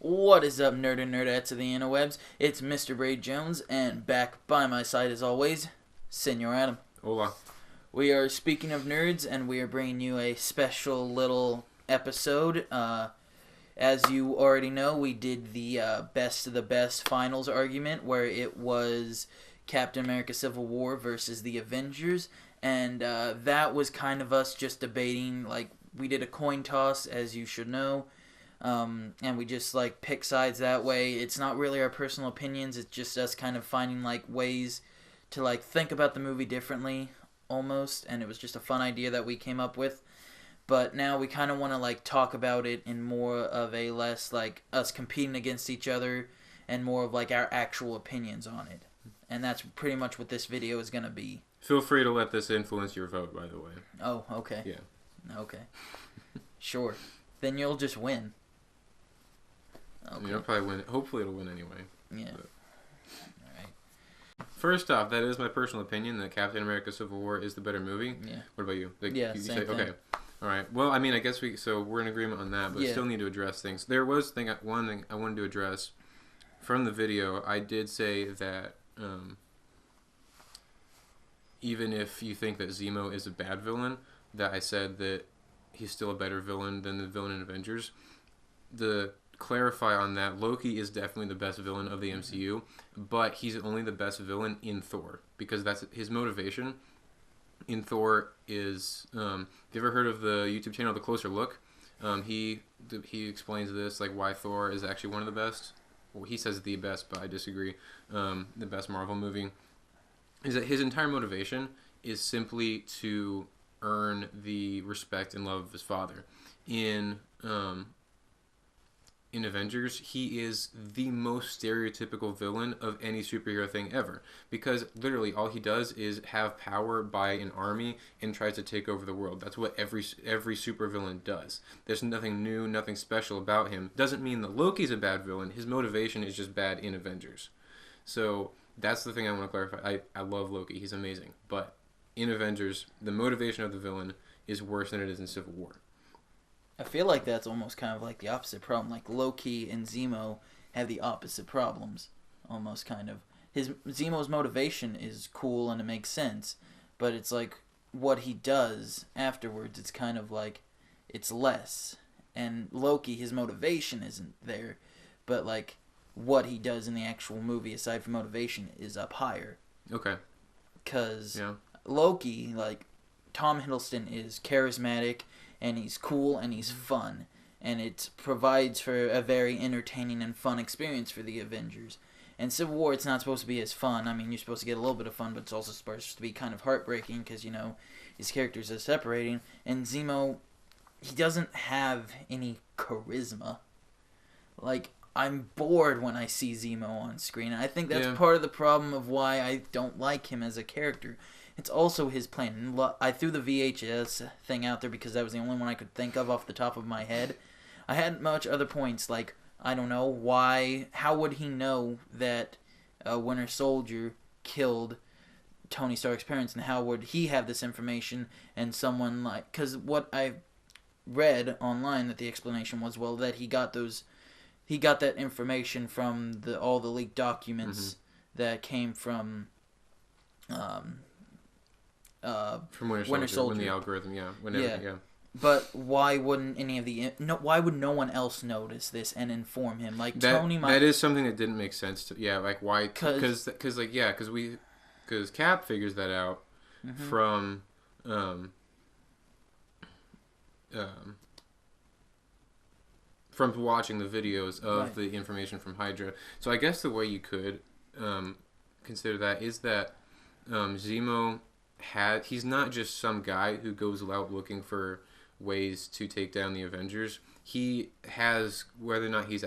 What is up, nerd and nerdettes of the interwebs? It's Mr. Brady Jones, and back by my side as always, Senor Adam. Hola. We are speaking of nerds, and we are bringing you a special little episode. As you already know, we did the best of the best finals argument, where it was Captain America Civil War versus the Avengers, and that was kind of us just debating, like, we did a coin toss, as you should know. And we just like pick sides that way. It's not really our personal opinions. It's just us kind of finding like ways to like think about the movie differently, almost. And it was just a fun idea that we came up with. But now we kind of want to like talk about it in more of a less like us competing against each other, and more of like our actual opinions on it. And that's pretty much what this video is gonna be. Feel free to let this influence your vote, by the way. Oh, okay. Yeah. Okay. Sure. Then you'll just win. Okay. You'll probably win. Hopefully it'll win anyway. Yeah. But. Alright. First off, that is my personal opinion that Captain America Civil War is the better movie. Yeah. What about you? Like, yeah, you same say, thing. Okay. Alright. Well, I mean, I guess we're in agreement on that, but Yeah. still need to address things. There was one thing I wanted to address from the video. I did say that even if you think that Zemo is a bad villain, that I said that he's still a better villain than the villain in Avengers. Clarify on that, Loki is definitely the best villain of the MCU, but he's only the best villain in Thor, because that's his motivation in Thor is, have you ever heard of the YouTube channel The Closer Look? He explains this, like why Thor is actually one of the best. Well, he says the best, but I disagree. The best Marvel movie is that his entire motivation is simply to earn the respect and love of his father. In Avengers, he is the most stereotypical villain of any superhero thing ever, because literally all he does is have power by an army and tries to take over the world. That's what every supervillain does. There's nothing new, nothing special about him. Doesn't mean that Loki's a bad villain. His motivation is just bad in Avengers. So that's the thing I want to clarify. I love Loki. He's amazing. But in Avengers, the motivation of the villain is worse than it is in Civil War. I feel like that's almost kind of like the opposite problem. Like Loki and Zemo have the opposite problems, almost kind of. Zemo's motivation is cool and it makes sense, but it's like what he does afterwards. It's kind of like it's less. And Loki, his motivation isn't there, but like what he does in the actual movie, aside from motivation, is up higher. Okay. Because yeah. Loki, like Tom Hiddleston, is charismatic. And he's cool and he's fun. And it provides for a very entertaining and fun experience for the Avengers. And Civil War, it's not supposed to be as fun. I mean, you're supposed to get a little bit of fun, but it's also supposed to be kind of heartbreaking because, you know, his characters are separating. And Zemo, he doesn't have any charisma. Like, I'm bored when I see Zemo on screen. I think that's part of the problem of why I don't like him as a character. It's also his plan. I threw the VHS thing out there because that was the only one I could think of off the top of my head. I hadn't much other points, like, I don't know, how would he know that Winter Soldier killed Tony Stark's parents, and how would he have this information, and someone like, because what I read online, that the explanation was, well, that he got that information from all the leaked documents that came from Winter Soldier. When the algorithm, yeah. But why wouldn't why would no one else notice this and inform him? Like that is something that didn't make sense to like why because Cap figures that out from watching the videos of the information from Hydra. So I guess the way you could consider that is that Zemo he's not just some guy who goes out looking for ways to take down the Avengers. He has, whether or not he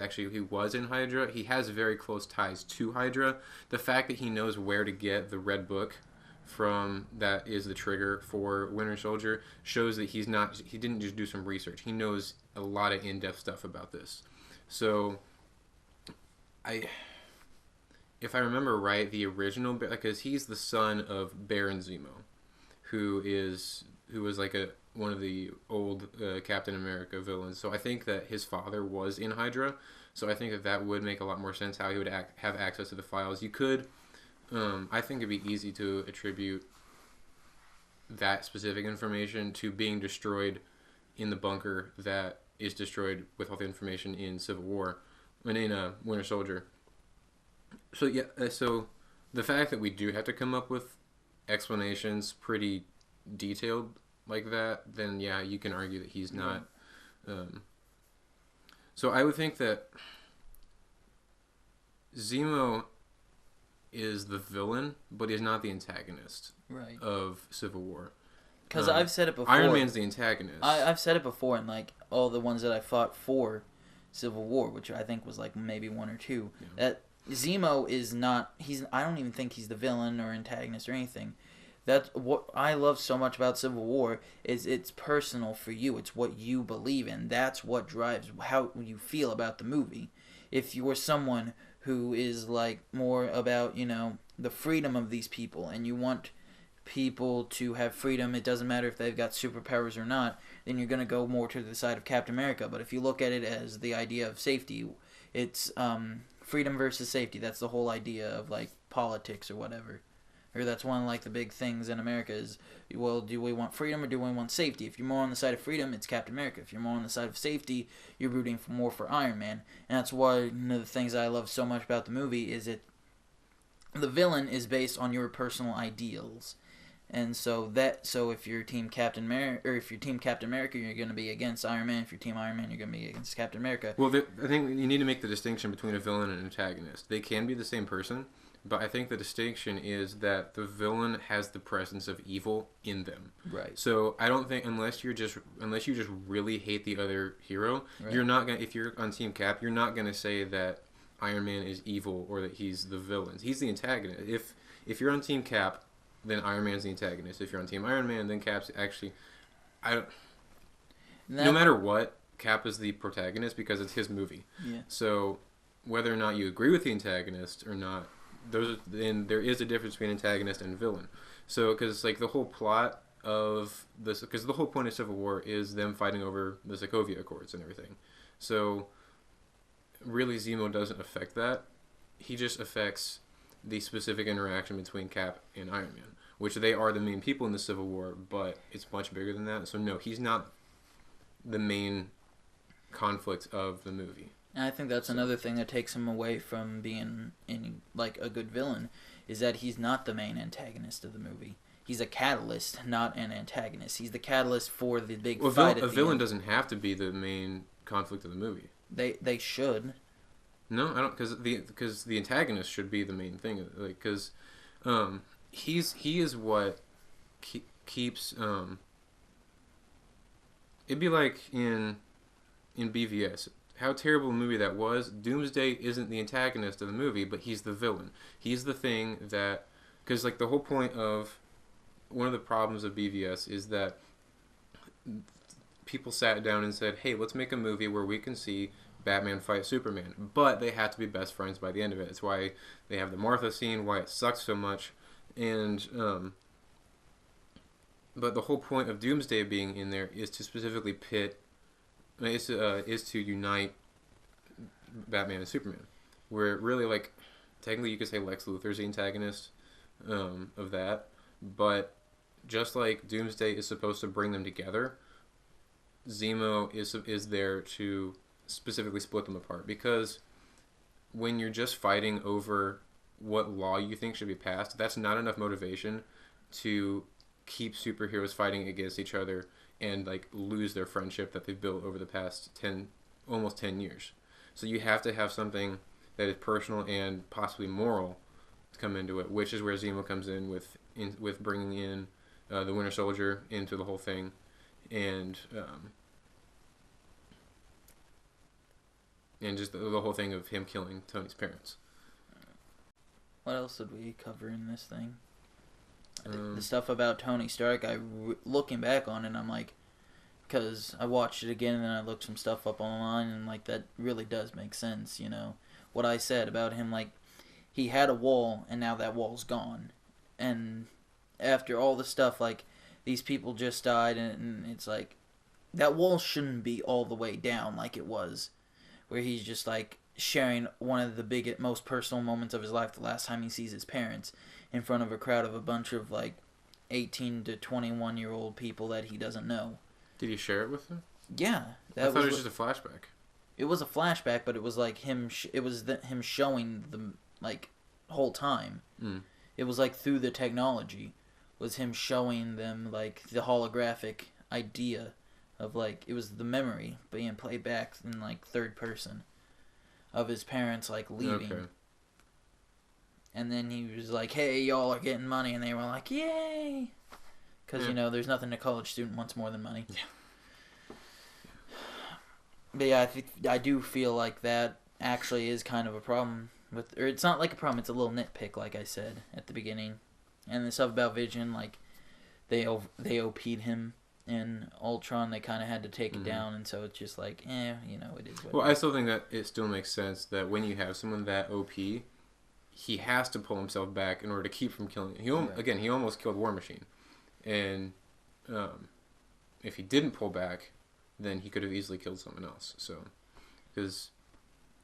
was in Hydra, he has very close ties to Hydra. The fact that he knows where to get the Red Book from, that is the trigger for Winter Soldier, shows that he didn't just do some research. He knows a lot of in-depth stuff about this. So if I remember right, the original, because he's the son of Baron Zemo, who was like one of the old Captain America villains. So I think that his father was in Hydra. So I think that would make a lot more sense how he would have access to the files. You could, I think it'd be easy to attribute that specific information to being destroyed in the bunker that is destroyed with all the information in Civil War and in Winter Soldier. So yeah, so the fact that we do have to come up with explanations pretty detailed like that, then yeah, you can argue that he's not. So I would think that Zemo is the villain, but he's not the antagonist of Civil War. Because I've said it before. Iron Man's the antagonist. I've said it before in like all the ones that I fought for Civil War, which I think was like maybe 1 or 2. Yeah. That Zemo is not. I don't even think he's the villain or antagonist or anything. That's what I love so much about Civil War is it's personal for you. It's what you believe in. That's what drives how you feel about the movie. If you were someone who is like more about, you know, the freedom of these people and you want people to have freedom, it doesn't matter if they've got superpowers or not, then you're going to go more to the side of Captain America. But if you look at it as the idea of safety, it's freedom versus safety. That's the whole idea of like politics or whatever. Or that's one of like the big things in America is, well, do we want freedom or do we want safety? If you're more on the side of freedom, it's Captain America. If you're more on the side of safety, you're rooting more for Iron Man. And that's one of the things I love so much about the movie is the villain is based on your personal ideals. And so if you're Team Captain America, or if you're Team Captain America, you're going to be against Iron Man. If you're Team Iron Man, you're going to be against Captain America. Well, I think you need to make the distinction between a villain and an antagonist. They can be the same person. But I think the distinction is that the villain has the presence of evil in them. Right. So I don't think unless you just really hate the other hero, you're not gonna. If you're on Team Cap, you're not gonna say that Iron Man is evil or that he's the villain. He's the antagonist. If you're on Team Cap, then Iron Man's the antagonist. If you're on Team Iron Man, then Cap's actually. No matter what, Cap is the protagonist because it's his movie. Yeah. So whether or not you agree with the antagonist or not. Then there is a difference between antagonist and villain. So, because like the whole plot of this, because the whole point of Civil War is them fighting over the Sokovia Accords and everything. So, really, Zemo doesn't affect that. He just affects the specific interaction between Cap and Iron Man, which they are the main people in the Civil War, but it's much bigger than that. So, no, he's not the main conflict of the movie. And I think that's another thing that takes him away from being like a good villain, is that he's not the main antagonist of the movie. He's a catalyst, not an antagonist. He's the catalyst for the big fight. A villain doesn't have to be the main conflict of the movie. They should. No, I don't, because the antagonist should be the main thing. Like, because he is what keeps. It'd be like in BVS. How terrible a movie that was. Doomsday isn't the antagonist of the movie, but he's the villain. He's the thing that... Because, like, the whole point of... One of the problems of BVS is that people sat down and said, hey, let's make a movie where we can see Batman fight Superman. But they have to be best friends by the end of it. It's why they have the Martha scene, why it sucks so much. And... but the whole point of Doomsday being in there is to specifically pit... is to unite Batman and Superman, where really, like, technically you could say Lex Luthor's the antagonist of that, but just like Doomsday is supposed to bring them together, Zemo is there to specifically split them apart, because when you're just fighting over what law you think should be passed, that's not enough motivation to keep superheroes fighting against each other and like lose their friendship that they've built over the past almost 10 years. So you have to have something that is personal and possibly moral to come into it, which is where Zemo comes in with bringing in the Winter Soldier into the whole thing, and just the whole thing of him killing Tony's parents. What else did we cover in this thing? The stuff about Tony Stark, looking back on it, I'm like, because I watched it again and then I looked some stuff up online and like that really does make sense, you know. What I said about him, like, he had a wall and now that wall's gone. And after all the stuff, like, these people just died and it's like, that wall shouldn't be all the way down like it was. Where he's just like, sharing one of the biggest, most personal moments of his life, the last time he sees his parents, in front of a crowd of a bunch of, like, 18 to 21-year-old people that he doesn't know. Did he share it with them? Yeah. I thought it was just a flashback. It was a flashback, but it was, like, him him showing them, like, whole time. Mm. It was, like, through the technology, was him showing them, like, the holographic idea of, like, it was the memory being played back in, like, third person of his parents, like, leaving. Okay. And then he was like, hey, y'all are getting money, and they were like, yay! Because, you know, there's nothing a college student wants more than money. Yeah. But yeah, I do feel like that actually is kind of a problem. Or it's not like a problem, it's a little nitpick, like I said at the beginning. And the stuff about Vision, like, they OP'd him in Ultron, they kind of had to take it down, and so it's just like, you know, it is what Well, I still think that it still makes sense that when you have someone that OP, he has to pull himself back in order to keep from killing him. Again, he almost killed War Machine. And if he didn't pull back, then he could have easily killed someone else. So, because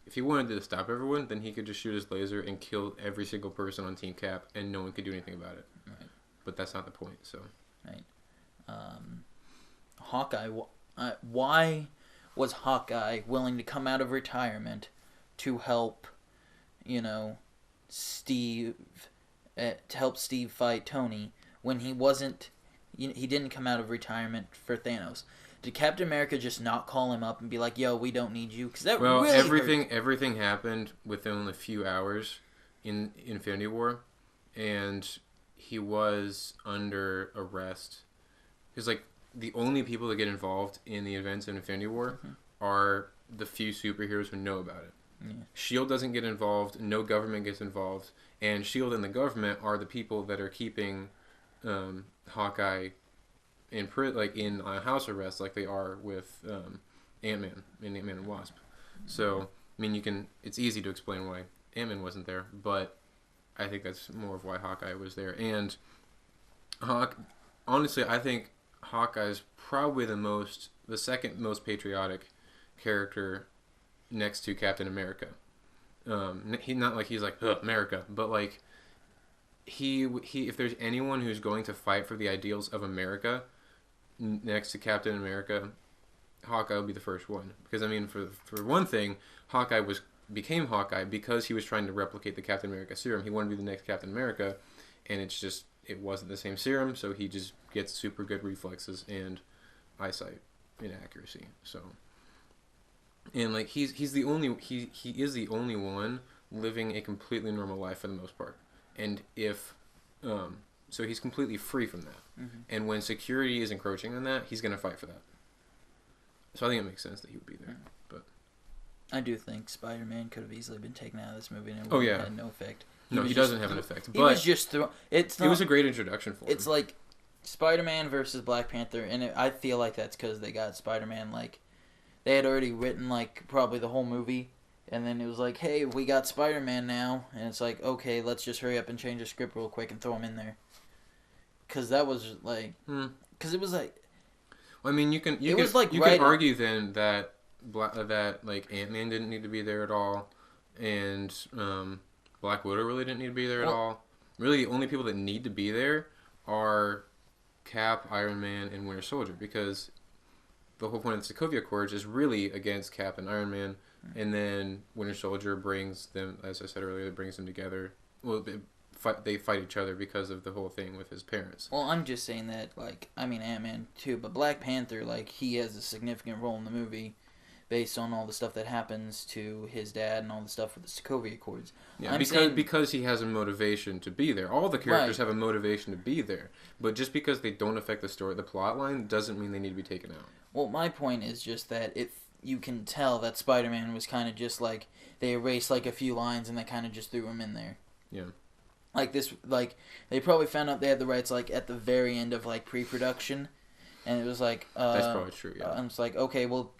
if he wanted to stop everyone, then he could just shoot his laser and kill every single person on Team Cap, and no one could do anything about it. Right. But that's not the point. So. Right. Hawkeye. Why was Hawkeye willing to come out of retirement to help, you know, Steve, to help Steve fight Tony when he wasn't? He didn't come out of retirement for Thanos. Did Captain America just not call him up and be like, "Yo, we don't need you"? Because that really everything happened within a few hours in Infinity War, and he was under arrest. Because, like, the only people that get involved in the events in Infinity War are the few superheroes who know about it. Yeah. S.H.I.E.L.D. doesn't get involved. No government gets involved. And S.H.I.E.L.D. and the government are the people that are keeping Hawkeye in house arrest, like they are with Ant-Man and Ant-Man and Wasp. So, I mean, it's easy to explain why Ant-Man wasn't there, but I think that's more of why Hawkeye was there. And honestly, I think Hawkeye's probably the second most patriotic character next to Captain America. He's like, America, but like he if there's anyone who's going to fight for the ideals of America next to Captain America, Hawkeye will be the first one. Because I mean, for one thing, Hawkeye became Hawkeye because he was trying to replicate the Captain America serum. He wanted to be the next Captain America, and it wasn't the same serum, so he just gets super good reflexes and eyesight and accuracy. So, and like he is the only one living a completely normal life for the most part, and so he's completely free from that. Mm-hmm. And when security is encroaching on that, he's gonna fight for that. So I think it makes sense that he would be there. But I do think Spider-Man could have easily been taken out of this movie and it would have had no effect. He doesn't have an effect. But he was just it was a great introduction for him. It's like Spider-Man versus Black Panther, and I feel like that's because they got Spider-Man, like, they had already written, like, probably the whole movie, and then it was like, hey, we got Spider-Man now, and it's like, okay, let's just hurry up and change the script real quick and throw him in there. Because that was, like, because it was like... Well, I mean, you can argue then that like Ant-Man didn't need to be there at all, and Black Widow really didn't need to be there at all. Really, the only people that need to be there are Cap, Iron Man, and Winter Soldier, because the whole point of the Sokovia Accords is really against Cap and Iron Man, and then Winter Soldier brings them, as I said earlier, brings them together. Well, they fight each other because of the whole thing with his parents. Well, I'm just saying that, like, I mean Ant-Man too, but Black Panther, like, he has a significant role in the movie based on all the stuff that happens to his dad and all the stuff with the Sokovia Accords. Yeah, because he has a motivation to be there. All the characters have a motivation to be there, but just because they don't affect the plot line, doesn't mean they need to be taken out. Well, my point is just that you can tell that Spider-Man was kind of just like, they erased like a few lines and they kind of just threw him in there. Yeah. Like this, like, they probably found out they had the rights like at the very end of like pre-production. And it was like... that's probably true, yeah. And it's like, okay, well,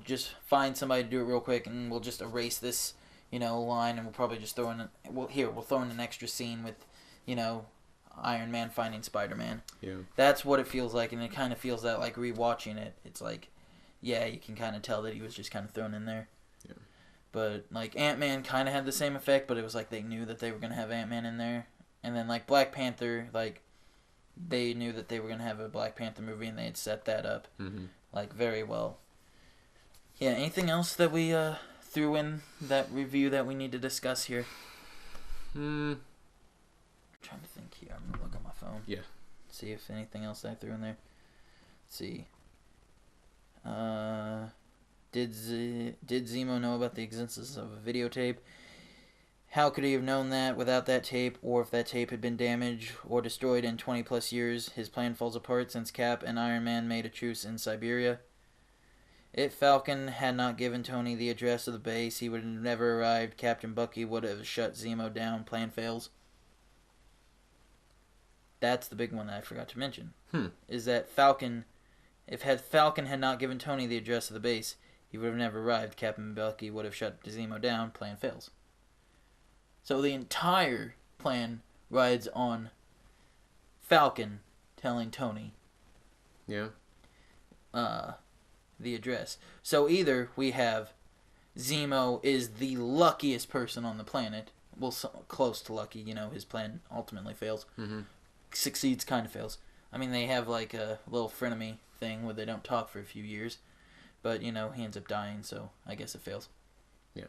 just find somebody to do it real quick, and we'll just erase this, line, and we'll probably just throw in... We'll throw in an extra scene with, Iron Man finding Spider-Man. Yeah. That's what it feels like, and it kind of feels that, like, rewatching it, it's like, yeah, you can kind of tell that he was just kind of thrown in there. Yeah. But like Ant-Man kind of had the same effect, but it was like they knew that they were gonna have Ant-Man in there, and then like Black Panther, like they knew that they were gonna have a Black Panther movie, and they had set that up like very well. Yeah. Anything else that we threw in that review that we need to discuss here? I'm trying to think here. I'm gonna look at my phone. Yeah. See if anything else I threw in there. Let's see. Did Zemo know about the existence of a videotape? How could he have known that without that tape, or if that tape had been damaged or destroyed in 20 plus years? His plan falls apart since Cap and Iron Man made a truce in Siberia. If Falcon had not given Tony the address of the base, he would have never arrived. Captain Bucky would have shut Zemo down. Plan fails. That's the big one that I forgot to mention. Is that Falcon, if Falcon had not given Tony the address of the base, he would have never arrived. Captain Bucky would have shut Zemo down. Plan fails. So the entire plan rides on Falcon telling Tony. Yeah. The address. So either we have Zemo is the luckiest person on the planet. Well, close to lucky. You know, his plan ultimately fails. Succeeds, kind of fails. I mean, they have like a little frenemy thing where they don't talk for a few years. But, you know, he ends up dying, so I guess it fails. Yeah.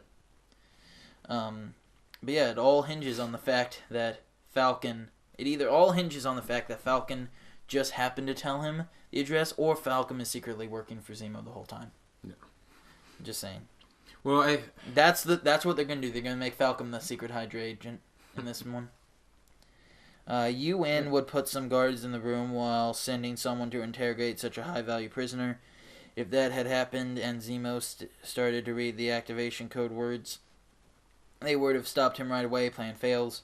But yeah, it all hinges on the fact that Falcon... It either all hinges on the fact that Falcon just happened to tell him the address, or Falcon is secretly working for Zemo the whole time. No. Just saying. Well, That's what they're going to do. They're going to make Falcon the secret Hydra agent in this one. UN would put some guards in the room while sending someone to interrogate such a high-value prisoner. If that had happened and Zemo started to read the activation code words, they would have stopped him right away. Plan fails.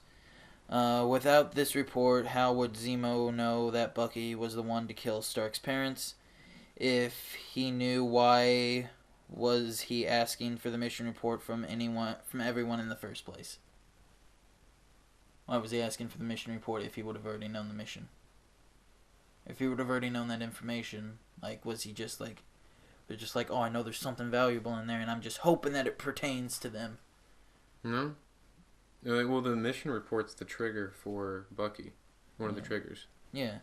Without this report, how would Zemo know that Bucky was the one to kill Stark's parents? If he knew, why was he asking for the mission report from everyone in the first place? Why was he asking for the mission report if he would have already known the mission? If he would have already known that information, like, was he just like, oh, I know there's something valuable in there, and I'm just hoping that it pertains to them? No. Well, the mission report's the trigger for Bucky. One of the triggers. Yeah.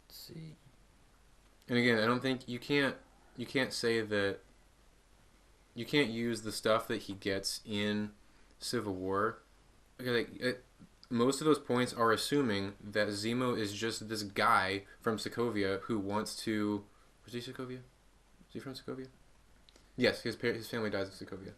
Let's see. And again, I don't think you can't say that you can't use the stuff that he gets in Civil War. Most of those points are assuming that Zemo is just this guy from Sokovia who wants to... Was he Sokovia? Is he from Sokovia? Yes, his family dies in Sokovia.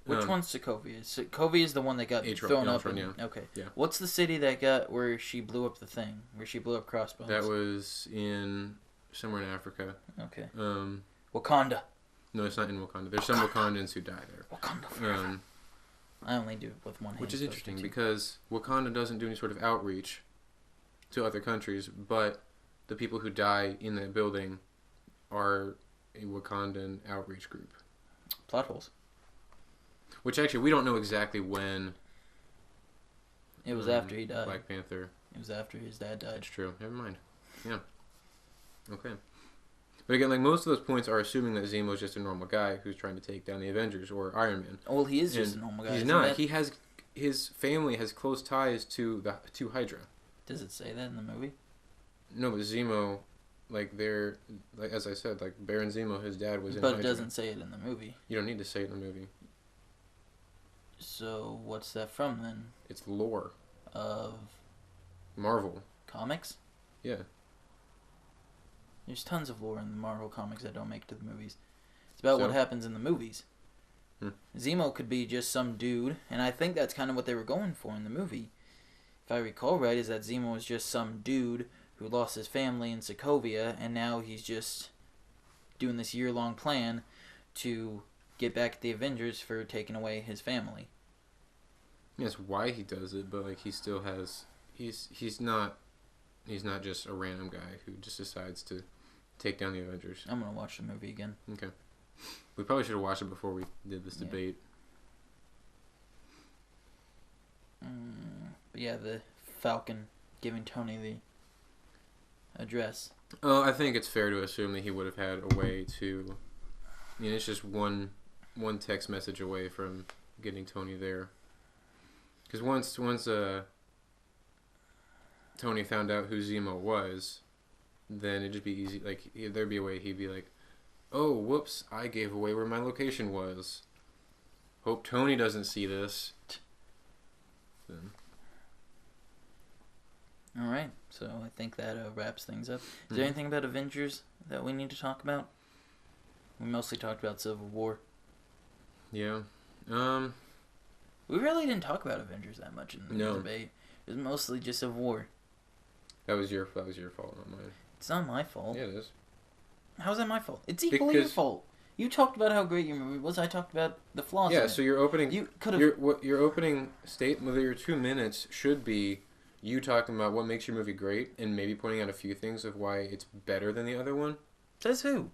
Which one's Sokovia? Sokovia is the one that got thrown up. Yeah. Okay. Yeah. What's the city that got where she blew up the thing? Where she blew up Crossbones? That was in somewhere in Africa. Okay. Wakanda. No, it's not in Wakanda. There's some Wakandans who die there. Wakanda forever. I only do it with one hand. Which is interesting because Wakanda doesn't do any sort of outreach to other countries, but the people who die in that building are a Wakandan outreach group. Plot holes. Which actually, we don't know exactly when. It was after he died. Black Panther. It was after his dad died. That's true. Never mind. Yeah. Okay. But again, like, most of those points are assuming that Zemo's just a normal guy who's trying to take down the Avengers or Iron Man. Well, he is just a normal guy. He's not. He has... His family has close ties to Hydra. Does it say that in the movie? No, but Zemo, like, they're... Like, as I said, like, Baron Zemo, his dad was in But Hydra. it doesn't say it in the movie. You don't need to say it in the movie. So, what's that from, then? It's lore. Of... Marvel. Comics? Yeah. There's tons of lore in the Marvel comics that don't make it to the movies. It's about what happens in the movies. Zemo could be just some dude, and I think that's kind of what they were going for in the movie. If I recall right, is that Zemo was just some dude who lost his family in Sokovia, and now he's just doing this year-long plan to get back at the Avengers for taking away his family. Yes, why he does it, but like he still has... He's not just a random guy who just decides to take down the Avengers. I'm going to watch the movie again. Okay. We probably should have watched it before we did this debate. But yeah, the Falcon giving Tony the address. I think it's fair to assume that he would have had a way to... I mean, it's just one one text message away from getting Tony there. Because once Tony found out who Zemo was, then it'd just be easy. Like, there'd be a way he'd be like, "Oh, whoops! I gave away where my location was. Hope Tony doesn't see this." Then. All right, so I think that wraps things up. Is there anything about Avengers that we need to talk about? We mostly talked about Civil War. Yeah. We really didn't talk about Avengers that much in the debate. It was mostly just Civil War. That was your fault, not mine. It's not my fault. Yeah, it is. How's that my fault? It's equally your fault. You talked about how great your movie was. I talked about the flaws. Yeah, in so it. your opening. You could have. Your opening statement, your 2 minutes should be you talking about what makes your movie great and maybe pointing out a few things of why it's better than the other one. Says who?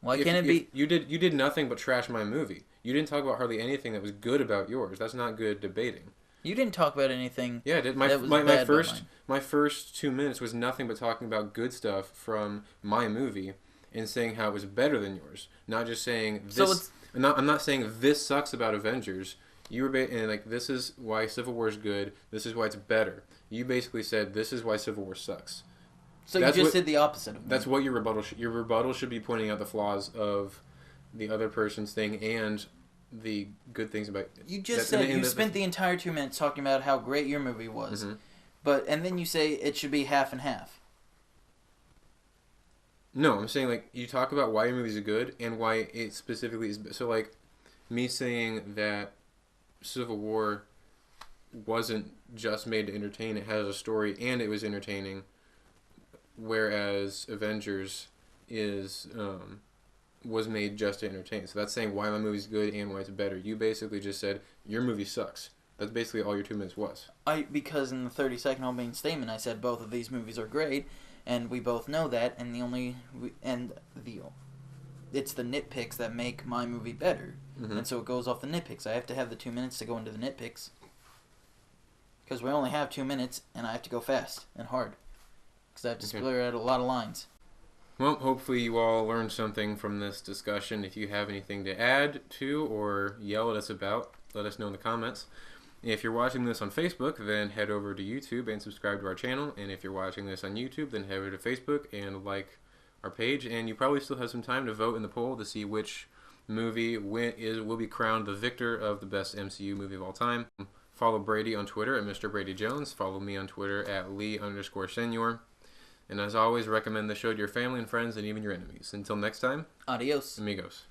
Why can't it be? You did nothing but trash my movie. You didn't talk about hardly anything that was good about yours. That's not good debating. You didn't talk about anything. Yeah, I did. My first 2 minutes was nothing but talking about good stuff from my movie and saying how it was better than yours. Not just saying this. So I'm not saying this sucks about Avengers. You were and like, this is why Civil War is good. This is why it's better. You basically said this is why Civil War sucks. So you just did the opposite of me. That's what your rebuttal should be, pointing out the flaws of the other person's thing and the good things about it. You just said you spent the entire 2 minutes talking about how great your movie was, and then you say it should be half and half. No, I'm saying, like, you talk about why your movies are good and why it specifically is. So, like, me saying that Civil War wasn't just made to entertain, it has a story and it was entertaining, whereas Avengers was made just to entertain. So that's saying why my movie's good and why it's better. You basically just said your movie sucks. That's basically all your 2 minutes was. Because in the 30-second opening statement I said both of these movies are great, and we both know that, and it's the nitpicks that make my movie better. And so it goes off the nitpicks. I have to have the 2 minutes to go into the nitpicks. Because we only have 2 minutes, and I have to go fast and hard. Because I have to split out a lot of lines. Well, hopefully you all learned something from this discussion. If you have anything to add to or yell at us about, let us know in the comments. If you're watching this on Facebook, then head over to YouTube and subscribe to our channel. And if you're watching this on YouTube, then head over to Facebook and like our page. And you probably still have some time to vote in the poll to see which movie will be crowned the victor of the best MCU movie of all time. Follow Brady on Twitter at Mr. Brady Jones. Follow me on Twitter at Lee_Senior. And as always, recommend the show to your family and friends and even your enemies. Until next time, adios, amigos.